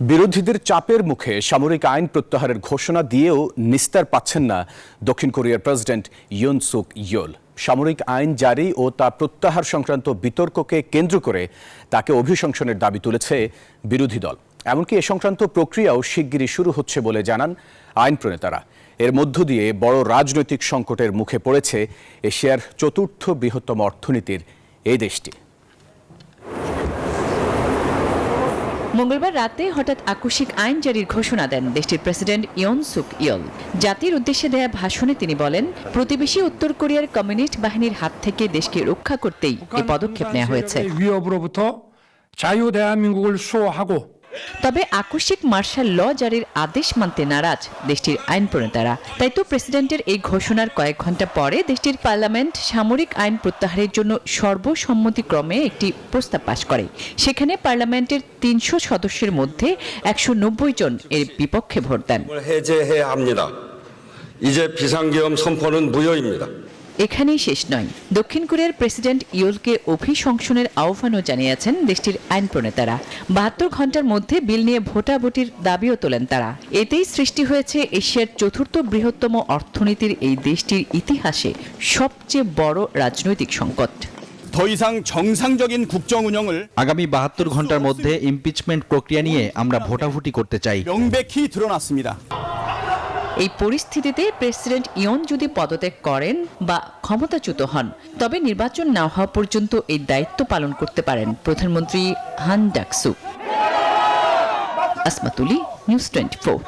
বিরোধীদের চাপের মুখে সামরিক আইন প্রত্যাহারের ঘোষণা দিয়েও নিস্তার পাচ্ছেন না দক্ষিণ কোরিয়ার প্রেসিডেন্ট ইউন সুক ইয়োল। সামরিক আইন জারি ও তা প্রত্যাহার সংক্রান্ত বিতর্ককে কেন্দ্র করে তাকে অভিশংসনের দাবি তুলেছে বিরোধী দল। এমনকি এ সংক্রান্ত প্রক্রিয়াও শিগগিরই শুরু হচ্ছে বলে জানান আইন প্রণেতারা। এর মধ্য দিয়ে বড় রাজনৈতিক সংকটের মুখে পড়েছে এশিয়ার চতুর্থ বৃহত্তম অর্থনীতির এই দেশটি। মঙ্গলবার রাতে হঠাৎ আকস্মিক আইন জারির ঘোষণা দেন দেশটির প্রেসিডেন্ট ইয়ন সুক ইয়োল। জাতির উদ্দেশ্যে দেয়া ভাষণে তিনি বলেন, প্রতিবেশী উত্তর কোরিয়ার কমিউনিস্ট বাহিনীর হাত থেকে দেশকে রক্ষা করতেই এই পদক্ষেপ নেওয়া হয়েছে। তবে আকস্মিক মার্শাল ল জারির আদেশ মানতে নারাজ দেশটির আইন প্রণেতারা। তাই তো প্রেসিডেন্টের এই ঘোষণার কয়েক ঘন্টা পরে দেশটির পার্লামেন্ট সামরিক আইন প্রত্যাহারের জন্য সর্বসম্মতিক্রমে একটি প্রস্তাব পাশ করে। সেখানে পার্লামেন্টের ৩০০ সদস্যের মধ্যে ১৯০ জন এর বিপক্ষে ভোট দেন। এখানেই শেষ নয়, দক্ষিণ কোরিয়ার প্রেসিডেন্ট ইয়োলকে অভিশংসনের আহ্বানও জানিয়েছেন দেশটির আইন প্রণেতারা। ৭২ ঘন্টার মধ্যে বিল নিয়ে ভোটাভুটির দাবিও তোলেন তারা। এতেই সৃষ্টি হয়েছে এশিয়ার চতুর্থ বৃহত্তম অর্থনীতির এই দেশটির ইতিহাসে সবচেয়ে বড় রাজনৈতিক সংকট। আগামী ৭২ ঘন্টার মধ্যে ইমপিচমেন্ট প্রক্রিয়া নিয়ে আমরা ভোটাভুটি করতে চাই। এই পরিস্থিতিতে প্রেসিডেন্ট ইয়ন যদি পদত্যাগ করেন বা ক্ষমতাচ্যুত হন, তবে নির্বাচন না হওয়া পর্যন্ত এই দায়িত্ব পালন করতে পারেন প্রধানমন্ত্রী হান ডাক-সু। আসমাতুলি, নিউজ 24।